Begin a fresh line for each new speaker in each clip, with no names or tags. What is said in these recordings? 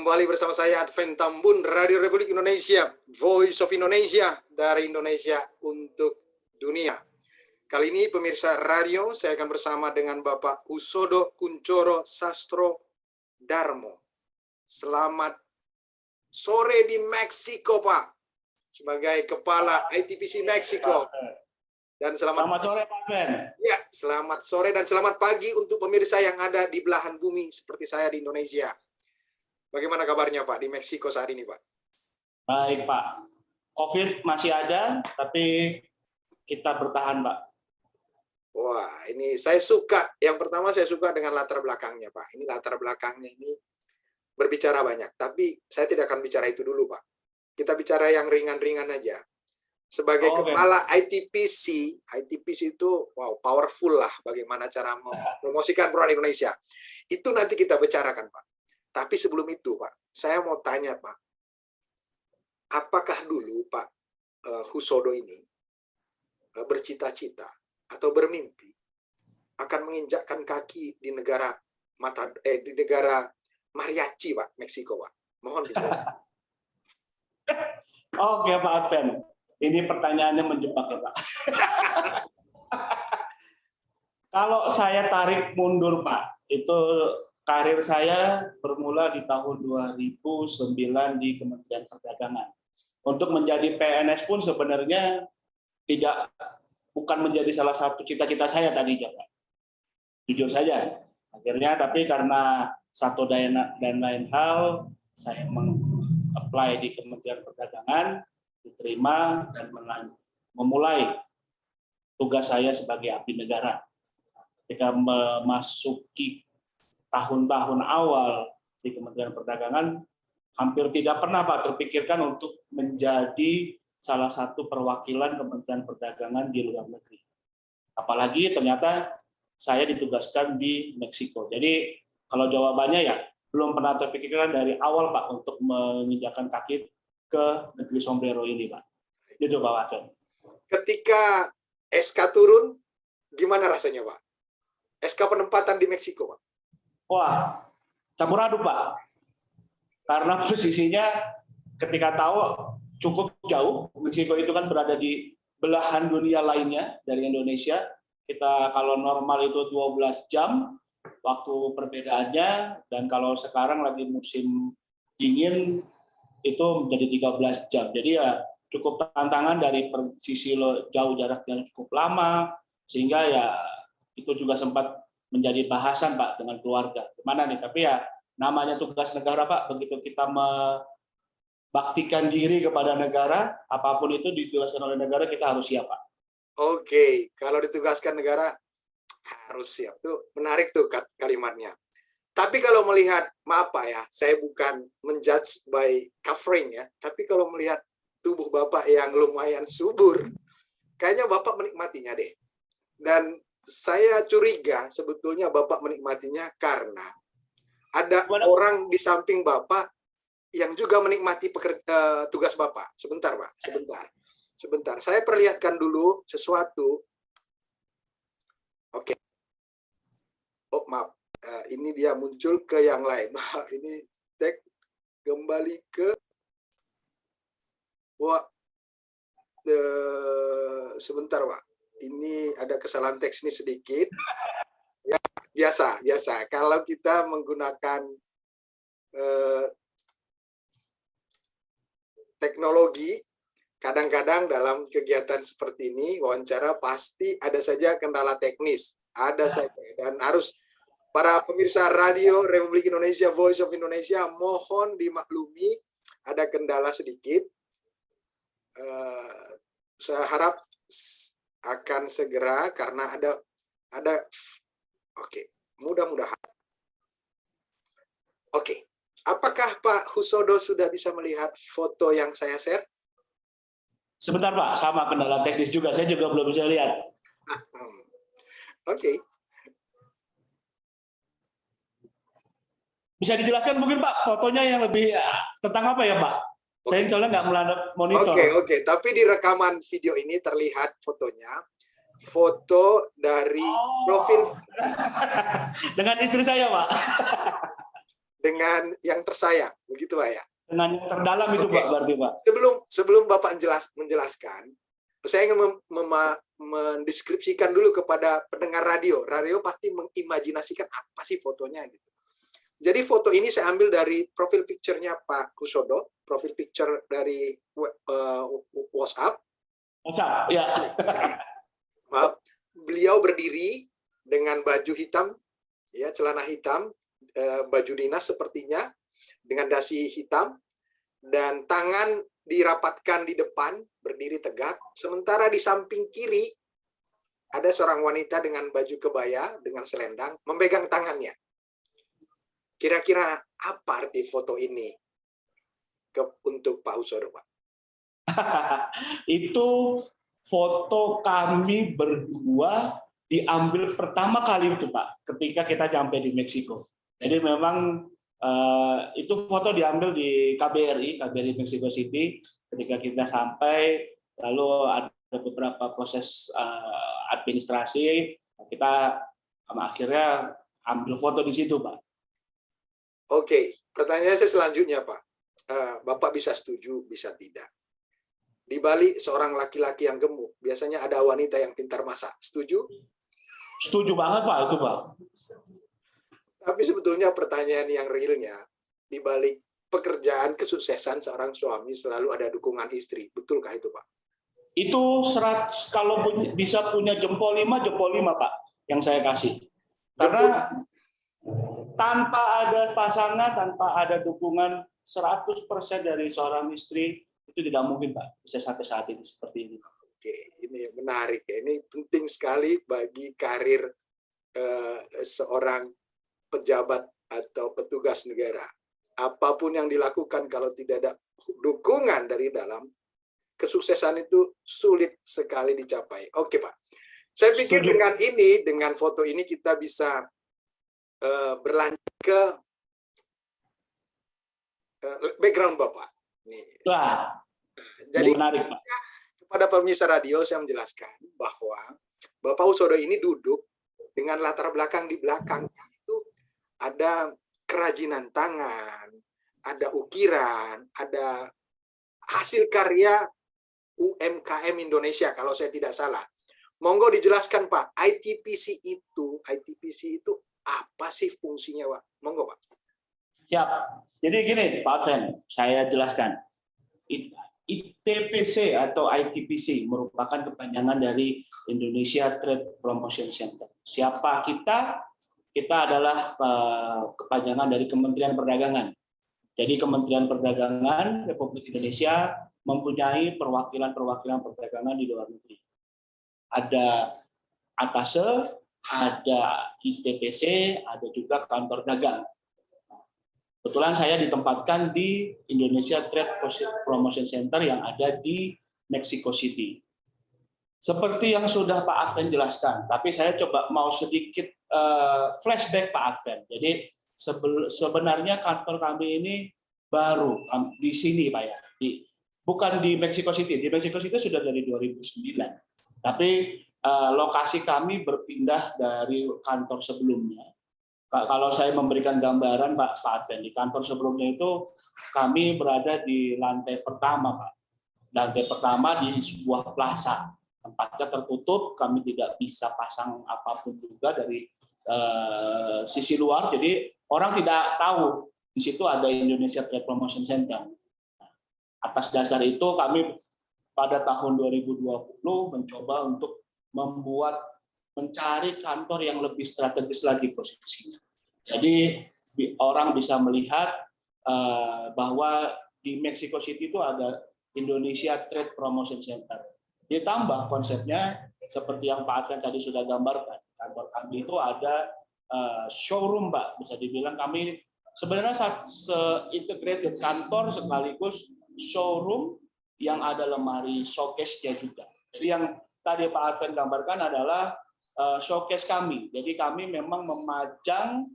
Kembali bersama saya Advent Tambun, Radio Republik Indonesia, Voice of Indonesia, dari Indonesia untuk dunia. Kali ini pemirsa radio, saya akan bersama dengan Bapak Husodo Kuncoro Sastro Darmo. Selamat sore di Meksiko, Pak, sebagai Kepala ITPC Meksiko. Dan selamat
sore, Pak Ben.
Ya, selamat sore dan selamat pagi untuk pemirsa yang ada di belahan bumi seperti saya di Indonesia. Bagaimana kabarnya, Pak, di Meksiko saat ini, Pak?
Baik, Pak. COVID masih ada, tapi kita bertahan, Pak.
Wah, ini saya suka. Yang pertama saya suka dengan latar belakangnya, Pak. Ini latar belakangnya ini berbicara banyak, tapi saya tidak akan bicara itu dulu, Pak. Kita bicara yang ringan-ringan aja. Sebagai kepala ITPC itu wow, powerful lah bagaimana cara mempromosikan produk Indonesia. Itu nanti kita bicarakan, Pak. Tapi sebelum itu, Pak, saya mau tanya, Pak, apakah dulu Pak Husodo ini bercita-cita atau bermimpi akan menginjakkan kaki di negara di negara mariachi, Pak, Meksiko, Pak? Mohon bisa.
Oke, Pak Adven. Ini pertanyaannya menjebak ya, Pak. Kalau saya tarik mundur, Pak, itu karir saya bermula di tahun 2009 di Kementerian Perdagangan. Untuk menjadi PNS pun sebenarnya bukan menjadi salah satu cita-cita saya tadi, Pak. Jujur saja. Akhirnya, tapi karena satu dan lain hal, saya apply di Kementerian Perdagangan, diterima dan memulai tugas saya sebagai abdi negara. Ketika memasuki tahun-tahun awal di Kementerian Perdagangan, hampir tidak pernah, Pak, terpikirkan untuk menjadi salah satu perwakilan Kementerian Perdagangan di luar negeri. Apalagi ternyata saya ditugaskan di Meksiko. Jadi kalau jawabannya ya belum pernah terpikirkan dari awal, Pak, untuk menginjakkan kaki ke negeri sombrero ini, Pak. Itu Pak Wajan.
Ketika SK turun, gimana rasanya, Pak? SK penempatan di Meksiko, Pak?
Wah, campur aduk, Pak. Karena posisinya ketika tahu cukup jauh, Meksiko itu kan berada di belahan dunia lainnya dari Indonesia. Kita kalau normal itu 12 jam waktu perbedaannya, dan kalau sekarang lagi musim dingin itu menjadi 13 jam. Jadi ya cukup tantangan dari sisi jauh jaraknya cukup lama, sehingga ya itu juga sempat menjadi bahasan, Pak, dengan keluarga. Gimana nih? Tapi ya namanya tugas negara, Pak. Begitu kita membaktikan diri kepada negara, apapun itu ditugaskan oleh negara, kita harus siap, Pak.
Oke, kalau ditugaskan negara harus siap. Tuh menarik tuh kalimatnya. Tapi kalau melihat, maaf, Pak, ya, saya bukan menjudge by covering ya, tapi kalau melihat tubuh Bapak yang lumayan subur, kayaknya Bapak menikmatinya deh. Dan saya curiga sebetulnya Bapak menikmatinya karena ada orang di samping Bapak yang juga menikmati tugas Bapak. Sebentar, Pak, sebentar. Saya perlihatkan dulu sesuatu. Oke. Oh, maaf. Ini dia muncul ke yang lain. Ini tag kembali ke sebentar, Pak. Ini ada kesalahan teks ini sedikit. Ya, biasa. Kalau kita menggunakan teknologi, kadang-kadang dalam kegiatan seperti ini, wawancara pasti ada saja kendala teknis. Ada saja. Dan harus para pemirsa radio Republik Indonesia, Voice of Indonesia, mohon dimaklumi ada kendala sedikit. Saya harap akan segera karena ada oke, mudah-mudahan. Oke. Apakah Pak Husodo sudah bisa melihat foto yang saya share?
Sebentar, Pak, sama kendala teknis juga. Saya juga belum bisa lihat.
Oke.
Bisa dijelaskan mungkin, Pak, fotonya yang lebih tentang apa ya, Pak? Saya soalnya nggak melandap monitor.
Oke. Tapi di rekaman video ini terlihat fotonya. Foto dari profil.
Dengan istri saya, Pak.
dengan yang tersayang, begitu Pak ya.
Dengan yang terdalam itu
Oke.
Pak, berarti Pak.
Sebelum Bapak menjelaskan, saya ingin mendeskripsikan dulu kepada pendengar radio. Radio pasti mengimajinasikan apa sih fotonya gitu. Jadi foto ini saya ambil dari profil picture-nya Pak Husodo, profil picture dari WhatsApp.
WhatsApp, ya.
Maaf, beliau berdiri dengan baju hitam, ya celana hitam, baju dinas sepertinya, dengan dasi hitam, dan tangan dirapatkan di depan, berdiri tegak. Sementara di samping kiri ada seorang wanita dengan baju kebaya, dengan selendang, memegang tangannya. Kira-kira apa arti foto ini untuk Pak Husodo, Pak?
Itu foto kami berdua diambil pertama kali itu Pak, ketika kita sampai di Meksiko. Jadi memang itu foto diambil di KBRI Mexico City. Ketika kita sampai, lalu ada beberapa proses administrasi, kita akhirnya ambil foto di situ Pak.
Oke, pertanyaan saya selanjutnya Pak. Bapak bisa setuju, bisa tidak. Di balik seorang laki-laki yang gemuk, biasanya ada wanita yang pintar masak. Setuju?
Setuju banget Pak, itu Pak.
Tapi sebetulnya pertanyaan yang realnya, di balik pekerjaan kesuksesan seorang suami selalu ada dukungan istri. Betulkah itu Pak?
Itu kalau bisa punya jempol 5 Pak, yang saya kasih. Karena tanpa ada pasangan, tanpa ada dukungan 100% dari seorang istri, itu tidak mungkin Pak, bisa sampai saat ini seperti ini.
Oke, ini menarik ya. Ini penting sekali bagi karir seorang pejabat atau petugas negara. Apapun yang dilakukan kalau tidak ada dukungan dari dalam, kesuksesan itu sulit sekali dicapai. Oke Pak, saya pikir dengan foto ini kita bisa berlanjut ke background Bapak.
Wah,
jadi
menarik Pak.
Kepada pemirsa radio saya menjelaskan bahwa Bapak Husodo ini duduk dengan latar belakang di belakangnya itu ada kerajinan tangan, ada ukiran, ada hasil karya UMKM Indonesia kalau saya tidak salah. Monggo dijelaskan Pak, ITPC itu apa sih fungsinya Pak? Monggo Pak.
Siap. Jadi gini Pak Adven, saya jelaskan. ITPC atau ITPC merupakan kepanjangan dari Indonesia Trade Promotion Center. Siapa kita? Kita adalah kepanjangan dari Kementerian Perdagangan. Jadi Kementerian Perdagangan Republik Indonesia mempunyai perwakilan-perwakilan perdagangan di luar negeri. Ada ATASE, ada ITPC, ada juga kantor dagang. Kebetulan saya ditempatkan di Indonesia Trade Promotion Center yang ada di Mexico City. Seperti yang sudah Pak Adven jelaskan, tapi saya coba mau sedikit flashback Pak Adven. Jadi sebenarnya kantor kami ini baru di sini Pak ya, bukan di Mexico City. Di Mexico City sudah dari 2009, tapi lokasi kami berpindah dari kantor sebelumnya. Kalau saya memberikan gambaran Pak Adven, di kantor sebelumnya itu kami berada di lantai pertama Pak. Lantai pertama di sebuah plaza. Tempatnya tertutup, kami tidak bisa pasang apapun juga dari sisi luar, jadi orang tidak tahu di situ ada Indonesia Trade Promotion Center. Atas dasar itu kami pada tahun 2020 mencoba untuk mencari kantor yang lebih strategis lagi posisinya. Jadi orang bisa melihat bahwa di Mexico City itu ada Indonesia Trade Promotion Center. Ditambah konsepnya seperti yang Pak Adven tadi sudah gambarkan. Kantor kami itu ada showroom, Pak. Bisa dibilang kami sebenarnya se-integrated kantor sekaligus showroom yang ada lemari showcase-nya juga. Jadi yang tadi Pak Adven gambarkan adalah showcase kami. Jadi kami memang memajang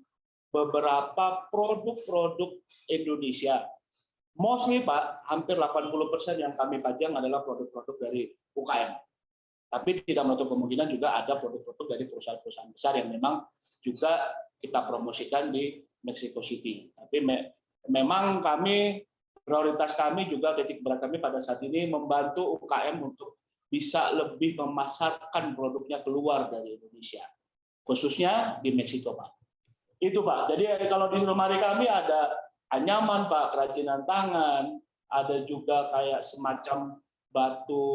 beberapa produk-produk Indonesia. Mostly Pak, hampir 80% yang kami pajang adalah produk-produk dari UKM. Tapi tidak menutup kemungkinan juga ada produk-produk dari perusahaan-perusahaan besar yang memang juga kita promosikan di Mexico City. Tapi memang prioritas kami juga titik berat kami pada saat ini membantu UKM untuk bisa lebih memasarkan produknya keluar dari Indonesia, khususnya di Meksiko, Pak. Itu, Pak. Jadi kalau di lemari kami ada anyaman, Pak, kerajinan tangan, ada juga kayak semacam batu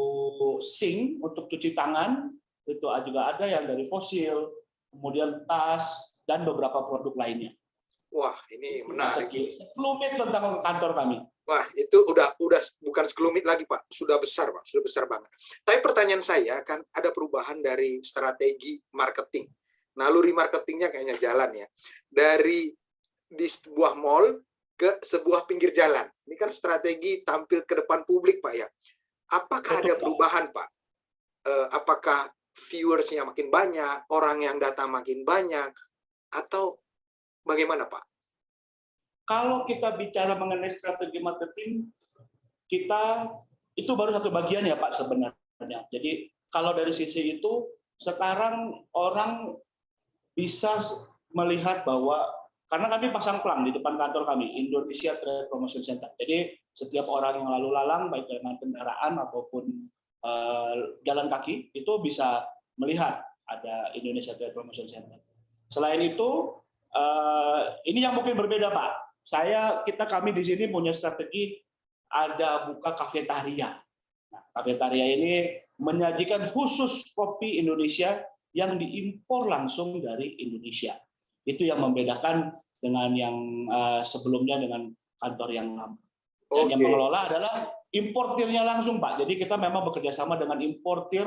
sink untuk cuci tangan, itu juga ada yang dari fosil, kemudian tas, dan beberapa produk lainnya.
Wah, ini menarik.
Sekelumit tentang kantor kami.
Wah, itu udah bukan sekelumit lagi, Pak. Sudah besar, Pak. Sudah besar banget. Tapi pertanyaan saya, kan ada perubahan dari strategi marketing. Naluri marketingnya kayaknya jalan ya. Dari di sebuah mall ke sebuah pinggir jalan. Ini kan strategi tampil ke depan publik, Pak ya. Apakah ada perubahan, Pak? Apakah viewersnya makin banyak, orang yang datang makin banyak, atau bagaimana, Pak?
Kalau kita bicara mengenai strategi marketing, kita itu baru satu bagian ya, Pak, sebenarnya. Jadi kalau dari sisi itu, sekarang orang bisa melihat bahwa, karena kami pasang plang di depan kantor kami, Indonesia Trade Promotion Center. Jadi setiap orang yang lalu lalang, baik dengan kendaraan ataupun jalan kaki, itu bisa melihat ada Indonesia Trade Promotion Center. Selain itu, ini yang mungkin berbeda, Pak. Kami di sini punya strategi ada buka kafetaria. Nah, kafetaria ini menyajikan khusus kopi Indonesia yang diimpor langsung dari Indonesia. Itu yang membedakan dengan yang sebelumnya dengan kantor yang lama. Dan yang mengelola adalah importirnya langsung, Pak. Jadi kita memang bekerja sama dengan importir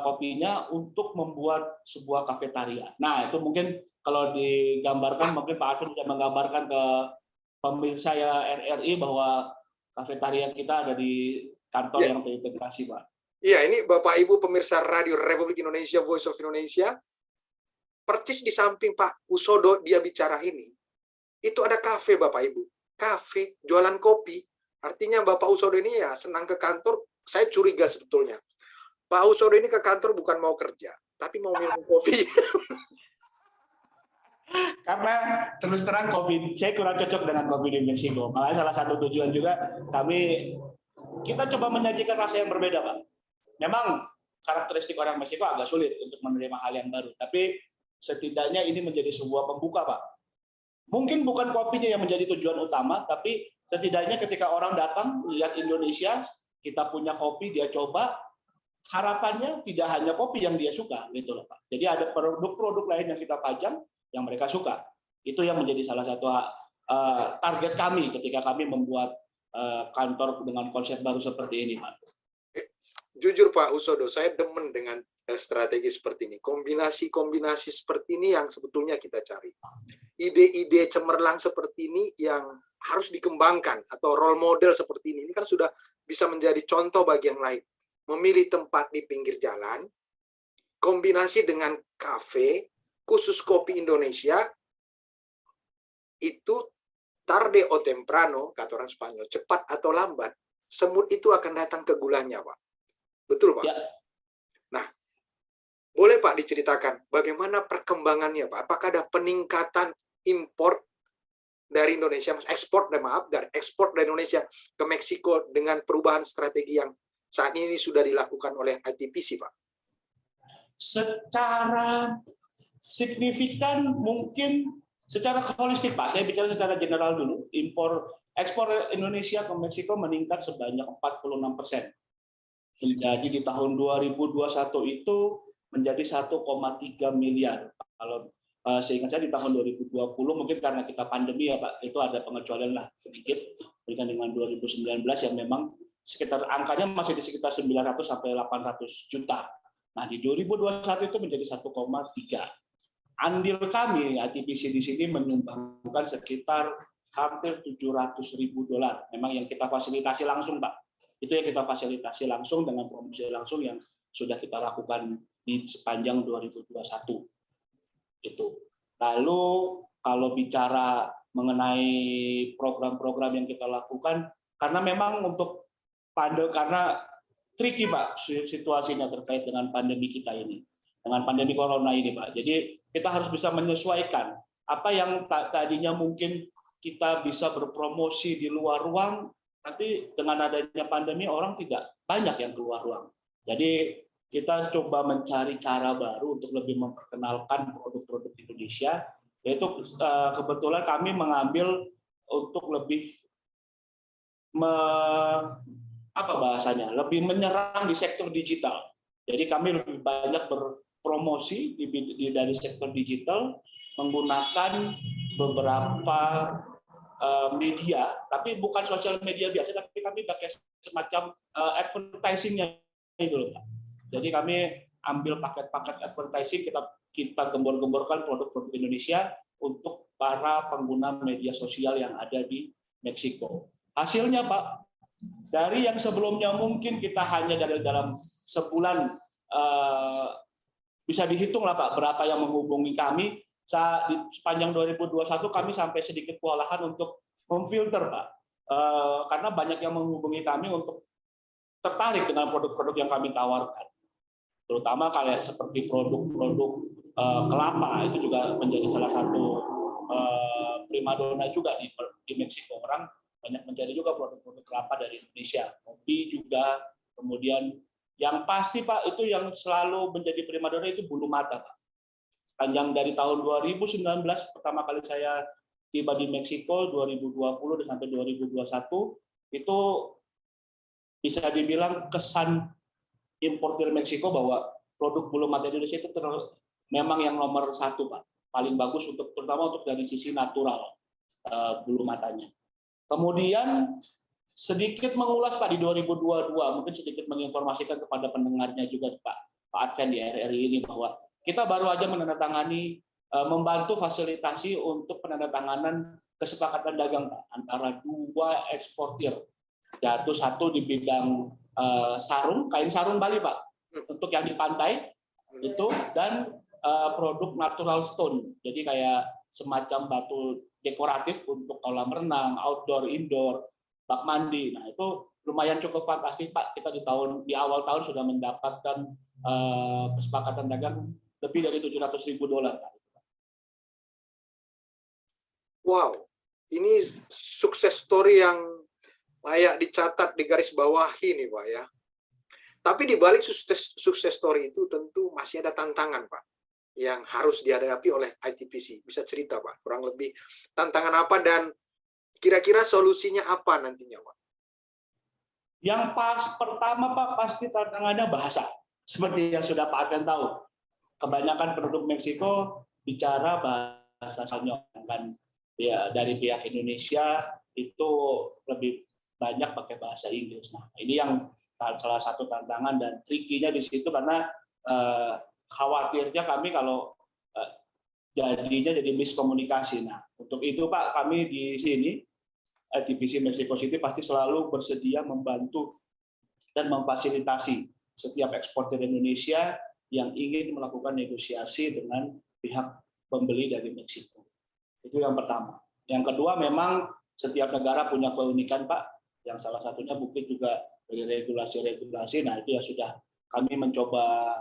kopinya untuk membuat sebuah kafetaria. Nah, itu mungkin kalau digambarkan, mungkin Pak Alvin sudah menggambarkan ke pemirsa ya RRI bahwa kafetaria kita ada di kantor yang terintegrasi, Pak.
Iya, ini Bapak Ibu pemirsa Radio Republik Indonesia, Voice of Indonesia, percis di samping Pak Usodo dia bicara ini, itu ada kafe, Bapak Ibu. Kafe, jualan kopi. Artinya Bapak Usodo ini ya senang ke kantor, saya curiga sebetulnya. Pak Usodo ini ke kantor bukan mau kerja, tapi mau minum kopi.
Karena terus terang kopi, saya kurang cocok dengan kopi di Meksiko. Makanya salah satu tujuan juga kita coba menyajikan rasa yang berbeda, Pak. Memang karakteristik orang Meksiko agak sulit untuk menerima hal yang baru, tapi setidaknya ini menjadi sebuah pembuka, Pak. Mungkin bukan kopinya yang menjadi tujuan utama, tapi setidaknya ketika orang datang lihat Indonesia, kita punya kopi, dia coba, harapannya tidak hanya kopi yang dia suka, gitu loh, Pak. Jadi ada produk-produk lain yang kita pajang yang mereka suka. Itu yang menjadi salah satu target kami ketika kami membuat kantor dengan konsep baru seperti ini, Pak.
Jujur Pak Usodo, saya demen dengan strategi seperti ini. Kombinasi-kombinasi seperti ini yang sebetulnya kita cari. Ide-ide cemerlang seperti ini yang harus dikembangkan, atau role model seperti ini kan sudah bisa menjadi contoh bagi yang lain. Memilih tempat di pinggir jalan, kombinasi dengan kafe, khusus kopi Indonesia, itu tarde o temprano, kata orang Spanyol, cepat atau lambat, semut itu akan datang ke gulanya, Pak. Betul, Pak? Ya. Nah, boleh Pak diceritakan bagaimana perkembangannya, Pak? Apakah ada peningkatan import dari Indonesia, dari ekspor dari Indonesia ke Meksiko dengan perubahan strategi yang saat ini sudah dilakukan oleh ITPC, Pak?
Secara signifikan mungkin secara holistik, Pak. Saya bicara secara general dulu. Ekspor Indonesia ke Meksiko meningkat sebanyak 46%. Menjadi di tahun 2021 itu menjadi 1,3 miliar. Kalau seingat saya di tahun 2020 mungkin karena kita pandemi ya Pak, itu ada pengecualian lah sedikit dibandingkan dengan 2019 yang memang sekitar angkanya masih di sekitar 900 sampai 800 juta. Nah, di 2021 itu menjadi 1,3. Andil kami ITPC di sini menyumbangkan sekitar hampir $700.000. Memang yang kita fasilitasi langsung, Pak. Itu yang kita fasilitasi langsung dengan promosi langsung yang sudah kita lakukan di sepanjang 2021. Itu. Lalu kalau bicara mengenai program-program yang kita lakukan, karena memang untuk karena tricky Pak situasinya terkait dengan pandemi kita ini, dengan pandemi corona ini Pak. Jadi kita harus bisa menyesuaikan apa yang tadinya mungkin kita bisa berpromosi di luar ruang, tapi dengan adanya pandemi orang tidak banyak yang keluar ruang. Jadi kita coba mencari cara baru untuk lebih memperkenalkan produk-produk Indonesia, yaitu kebetulan kami mengambil untuk lebih lebih menyerang di sektor digital. Jadi kami lebih banyak berpromosi dari sektor digital menggunakan beberapa media, tapi bukan sosial media biasa, tapi kami pakai semacam advertising-nya itu loh, Pak. Jadi kami ambil paket-paket advertising, kita gembor-gemborkan produk-produk Indonesia untuk para pengguna media sosial yang ada di Meksiko. Hasilnya, Pak, dari yang sebelumnya mungkin kita hanya dari dalam sebulan bisa dihitung lah, Pak, berapa yang menghubungi kami. Di sepanjang 2021 kami sampai sedikit kewalahan untuk memfilter, Pak, karena banyak yang menghubungi kami untuk tertarik dengan produk-produk yang kami tawarkan, terutama kayak seperti produk-produk kelapa, itu juga menjadi salah satu primadona juga di Meksiko. Orang banyak mencari juga produk-produk kelapa dari Indonesia, kopi juga. Kemudian yang pasti, Pak, itu yang selalu menjadi primadona itu bulu mata, Pak. Panjang dari tahun 2019 pertama kali saya tiba di Meksiko, 2020 sampai 2021, itu bisa dibilang kesan importir Meksiko bahwa produk bulu mata Indonesia itu memang yang nomor satu, Pak. Paling bagus terutama untuk dari sisi natural bulu matanya. Kemudian sedikit mengulas, Pak, di 2022, mungkin sedikit menginformasikan kepada pendengarnya juga, Pak Adven di RRI ini, bahwa kita baru aja menandatangani, membantu fasilitasi untuk penandatanganan kesepakatan dagang, Pak, antara dua eksportir, yaitu satu di bidang sarung, kain sarung Bali, Pak, untuk yang di pantai itu, dan produk natural stone, jadi kayak semacam batu dekoratif untuk kolam renang, outdoor, indoor, bak mandi. Nah, itu lumayan cukup fantastis, Pak. Kita di awal tahun sudah mendapatkan kesepakatan dagang lebih dari $700.000, Pak.
Wow, ini sukses story yang layak dicatat, di garis bawahi nih, Pak, ya. Tapi di balik sukses story itu tentu masih ada tantangan, Pak, yang harus dihadapi oleh ITPC. Bisa cerita, Pak, kurang lebih tantangan apa dan kira-kira solusinya apa nantinya, Pak?
Yang pertama, Pak, pasti tantangannya bahasa. Seperti yang sudah Pak Adven tahu, kebanyakan penduduk Meksiko bicara bahasa Spanyol, kan ya, dari pihak Indonesia itu lebih banyak pakai bahasa Inggris. Nah, ini yang salah satu tantangan dan trikinya di situ, karena khawatirnya kami kalau jadinya jadi miskomunikasi. Nah, untuk itu, Pak, kami di sini ITPC Mexico City pasti selalu bersedia membantu dan memfasilitasi setiap eksportir Indonesia yang ingin melakukan negosiasi dengan pihak pembeli dari Meksiko. Itu yang pertama. Yang kedua, memang setiap negara punya keunikan, Pak, yang salah satunya mungkin juga dari regulasi-regulasi. Nah, itu ya sudah kami mencoba.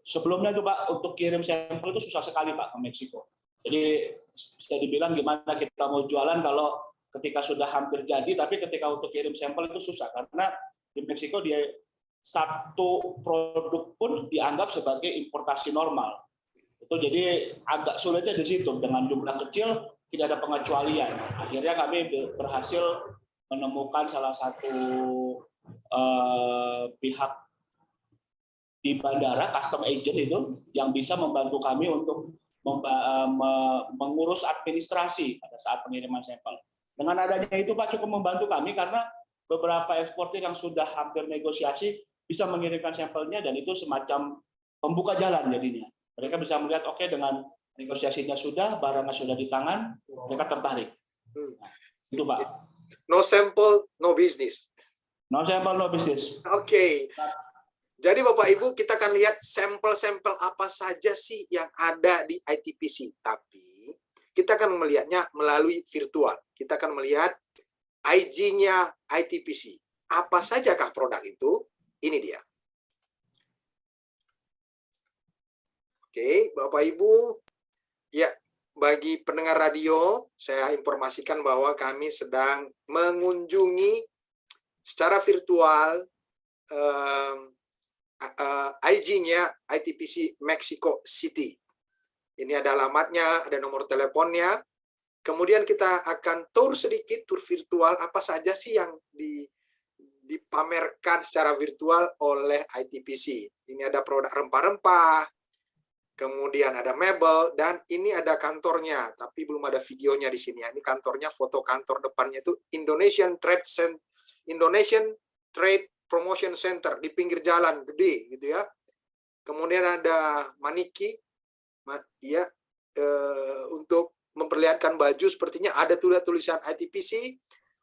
Sebelumnya itu, Pak, untuk kirim sampel itu susah sekali, Pak, ke Meksiko. Jadi bisa dibilang gimana kita mau jualan kalau ketika sudah hampir jadi, tapi ketika untuk kirim sampel itu susah, karena di Meksiko dia satu produk pun dianggap sebagai importasi normal. Itu jadi agak sulitnya di situ, dengan jumlah kecil tidak ada pengecualian. Akhirnya kami berhasil menemukan salah satu pihak di bandara, custom agent itu, yang bisa membantu kami untuk mengurus administrasi pada saat pengiriman sampel. Dengan adanya itu, Pak, cukup membantu kami, karena beberapa eksportir yang sudah hampir negosiasi bisa mengirimkan sampelnya, dan itu semacam pembuka jalan jadinya. Mereka bisa melihat, oke, dengan negosiasinya sudah, barangnya sudah di tangan, mereka tertarik. Itu, Pak.
No sample, no business.
No sample, no business.
Oke. Jadi Bapak Ibu, kita akan lihat sampel-sampel apa saja sih yang ada di ITPC. Tapi kita akan melihatnya melalui virtual. Kita akan melihat IG-nya ITPC. Apa sajakah produk itu? Ini dia. Oke, Bapak Ibu. Ya, bagi pendengar radio, saya informasikan bahwa kami sedang mengunjungi secara virtual IG-nya ITPC Mexico City. Ini ada alamatnya, ada nomor teleponnya. Kemudian kita akan tour sedikit, tour virtual, apa saja sih yang dipamerkan secara virtual oleh ITPC. Ini ada produk rempah-rempah, kemudian ada mebel, dan ini ada kantornya, tapi belum ada videonya di sini. Ini kantornya, foto kantor depannya itu Indonesian Trade Promotion Center di pinggir jalan gede gitu ya. Kemudian ada maniki, ya, untuk memperlihatkan baju, sepertinya ada tulisan ITPC.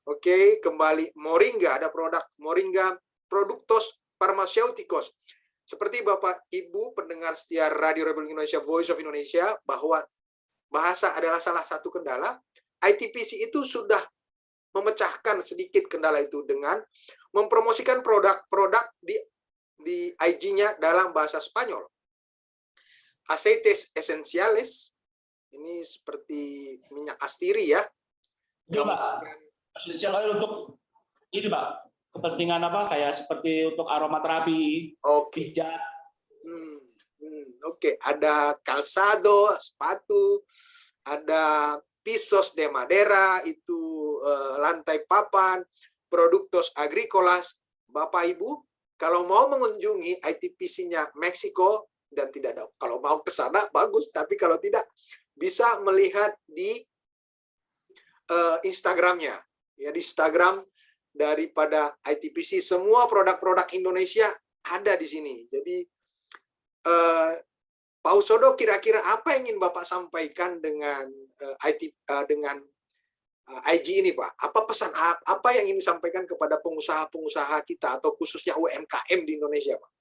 Oke, kembali Moringa, ada produk Moringa Productos Pharmaceuticos. Seperti Bapak Ibu pendengar setia Radio Republik Indonesia Voice of Indonesia, bahwa bahasa adalah salah satu kendala, ITPC itu sudah memecahkan sedikit kendala itu dengan mempromosikan produk-produk di IG-nya dalam bahasa Spanyol. Aceites esenciales, ini seperti minyak astiri ya.
Kemudian essential oil untuk ini Pak, kepentingan apa, kayak seperti untuk aromaterapi, pijat.
Oke, ada calzado, sepatu, ada pisos de madera, itu lantai papan, productos agrícolas. Bapak Ibu, kalau mau mengunjungi ITPC-nya Meksiko, dan tidak ada, kalau mau ke sana bagus, tapi kalau tidak, bisa melihat di Instagramnya, ya, di Instagram daripada ITPC. Semua produk-produk Indonesia ada di sini. Jadi Pak Husodo, kira-kira apa yang ingin Bapak sampaikan dengan dengan IG ini, Pak? Apa pesan apa yang ingin disampaikan kepada pengusaha-pengusaha kita, atau khususnya UMKM di Indonesia, Pak?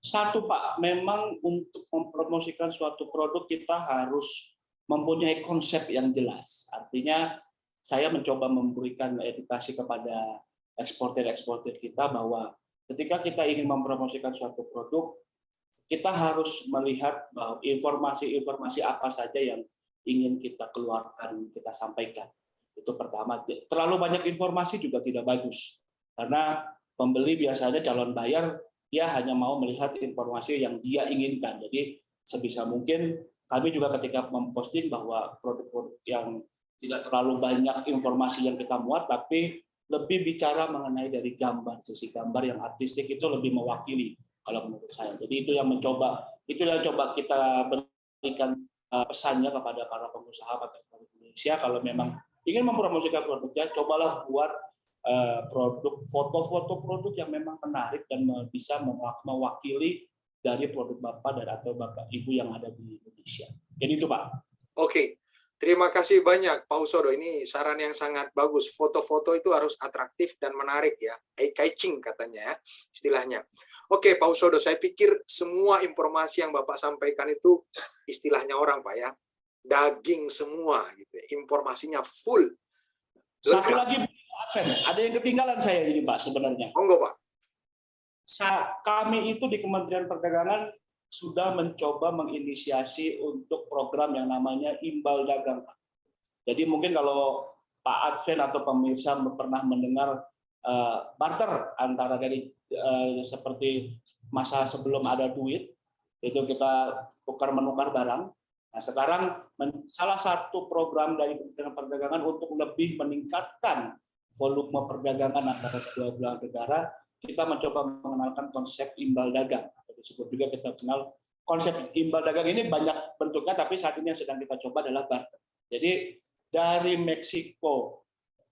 Satu Pak, memang untuk mempromosikan suatu produk kita harus mempunyai konsep yang jelas. Artinya saya mencoba memberikan edukasi kepada eksportir-eksportir kita bahwa ketika kita ingin mempromosikan suatu produk, kita harus melihat bahwa informasi-informasi apa saja yang ingin kita keluarkan, kita sampaikan. Itu pertama. Terlalu banyak informasi juga tidak bagus. Karena pembeli biasanya calon bayar, dia hanya mau melihat informasi yang dia inginkan. Jadi sebisa mungkin kami juga ketika memposting bahwa produk-produk yang tidak terlalu banyak informasi yang kita muat, tapi lebih bicara mengenai dari gambar, sisi gambar yang artistik itu lebih mewakili kalau menurut saya. Jadi itu yang coba kita berikan pesannya kepada para pengusaha produk Indonesia. Kalau memang ingin mempromosikan produknya, cobalah buat produk, foto-foto produk yang memang menarik dan bisa mewakili dari produk Bapak dan atau Bapak Ibu yang ada di Indonesia. Jadi itu Pak.
Oke, terima kasih banyak Pak Husodo. Ini saran yang sangat bagus. Foto-foto itu harus atraktif dan menarik ya. Eye-catching katanya ya, istilahnya. Oke Pak Husodo, saya pikir semua informasi yang Bapak sampaikan itu istilahnya orang Pak ya, daging semua gitu ya. Informasinya full.
Satu lagi, ada yang ketinggalan saya ini Pak sebenarnya.
Monggo Pak.
Kami itu di Kementerian Perdagangan sudah mencoba menginisiasi untuk program yang namanya imbal dagang. Jadi mungkin kalau Pak Adven atau pemirsa pernah mendengar barter antara dari seperti masa sebelum ada duit, itu kita tukar menukar barang. Nah sekarang salah satu program dari Kementerian Perdagangan untuk lebih meningkatkan volume perdagangan antara kedua belah negara, kita mencoba mengenalkan konsep imbal dagang, atau disebut juga kita kenal konsep imbal dagang ini banyak bentuknya, tapi saat ini yang sedang kita coba adalah barter. Jadi dari Meksiko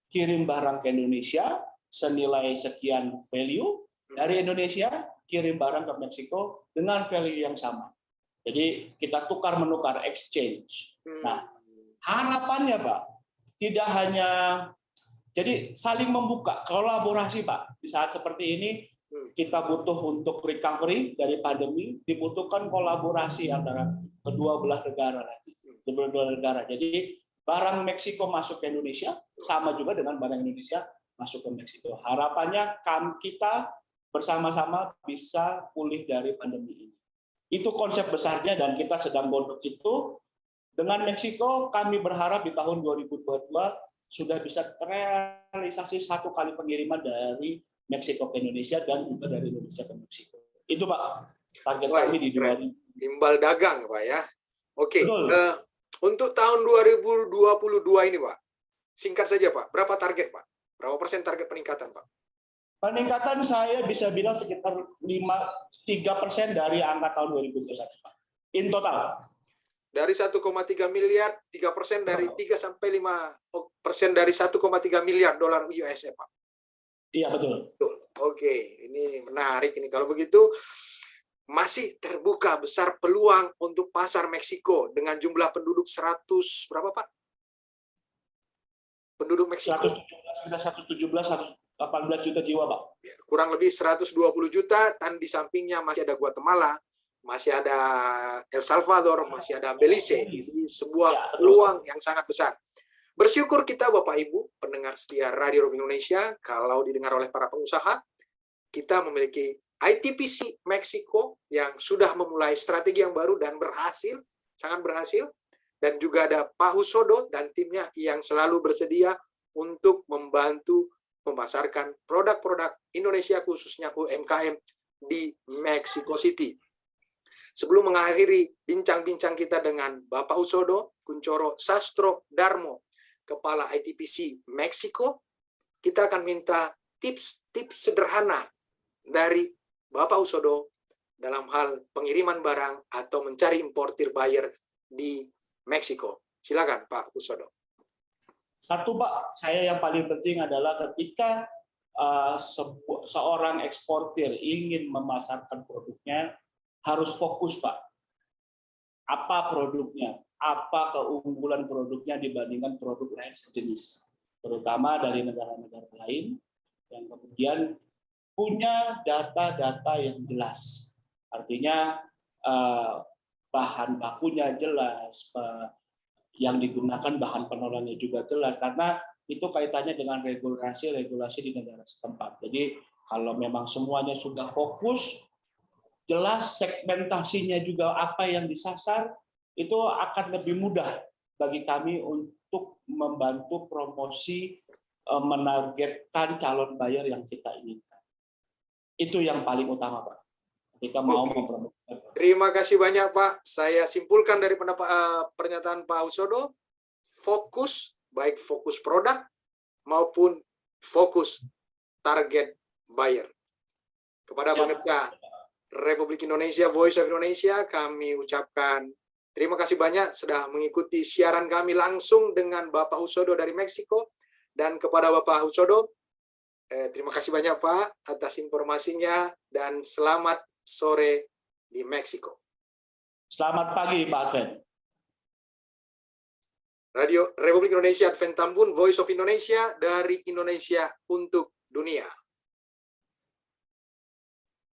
kirim barang ke Indonesia senilai sekian value, dari Indonesia kirim barang ke Meksiko dengan value yang sama. Jadi kita tukar menukar, exchange. Nah harapannya Pak, tidak hanya jadi saling membuka, kolaborasi Pak. Di saat seperti ini kita butuh untuk recovery dari pandemi, dibutuhkan kolaborasi antara kedua belah negara lagi. Jadi barang Meksiko masuk ke Indonesia sama juga dengan barang Indonesia masuk ke Meksiko. Harapannya kita bersama-sama bisa pulih dari pandemi ini. Itu konsep besarnya dan kita sedang godok itu Dengan Meksiko, kami berharap di tahun 2022 sudah bisa terrealisasi 1 kali pengiriman dari Meksiko ke Indonesia dan juga dari Indonesia ke Meksiko. Itu Pak, target kami di 2000.
Imbal dagang Pak ya. Oke,
Betul.
untuk tahun 2022 ini Pak, singkat saja Pak, berapa target Pak? Berapa persen target peningkatan Pak?
Peningkatan saya bisa bilang sekitar 3% dari angka tahun 2021 Pak. In total.
Dari 1,3 miliar, 3% dari 3 sampai 5% dari 1,3 miliar dolar US ya Pak?
Iya, betul.
Oke, ini menarik ini. Kalau begitu, masih terbuka besar peluang untuk pasar Meksiko dengan jumlah penduduk 100, berapa Pak? Penduduk Meksiko?
117, 118 juta jiwa Pak.
Kurang lebih 120 juta, dan di sampingnya masih ada Guatemala, masih ada El Salvador, masih ada Belize. Jadi sebuah peluang yang sangat besar. Bersyukur kita Bapak Ibu, pendengar setia Radio Republik Indonesia, kalau didengar oleh para pengusaha, kita memiliki ITPC Meksiko yang sudah memulai strategi yang baru dan berhasil, sangat berhasil. Dan juga ada Pak Husodo dan timnya yang selalu bersedia untuk membantu memasarkan produk-produk Indonesia khususnya UMKM di Mexico City. Sebelum mengakhiri bincang-bincang kita dengan Bapak Husodo Kuncoro Sastro Darmo, Kepala ITPC Meksiko, kita akan minta tips-tips sederhana dari Bapak Husodo dalam hal pengiriman barang atau mencari importir buyer di Meksiko. Silakan Pak Husodo.
Satu Pak, saya yang paling penting adalah ketika seorang eksportir ingin memasarkan produknya, harus fokus Pak. Apa produknya? Apa keunggulan produknya dibandingkan produk lain sejenis, terutama dari negara-negara lain yang kemudian punya data-data yang jelas. Artinya bahan bakunya jelas, yang digunakan bahan penolongnya juga jelas, karena itu kaitannya dengan regulasi di negara setempat. Jadi kalau memang semuanya sudah fokus, jelas segmentasinya juga apa yang disasar, itu akan lebih mudah bagi kami untuk membantu promosi, menargetkan calon buyer yang kita inginkan. Itu yang paling utama Pak, ketika mau mempromosikan.
Terima kasih banyak Pak. Saya simpulkan dari pernyataan Pak Husodo, fokus, baik fokus produk maupun fokus target buyer. Kepada pemirsa Republik Indonesia, Voice of Indonesia, kami ucapkan terima kasih banyak sudah mengikuti siaran kami langsung dengan Bapak Husodo dari Meksiko. Dan kepada Bapak Husodo, terima kasih banyak Pak atas informasinya dan selamat sore di Meksiko.
Selamat pagi Pak Advent.
Radio Republik Indonesia Advent Tambun, Voice of Indonesia dari Indonesia untuk dunia.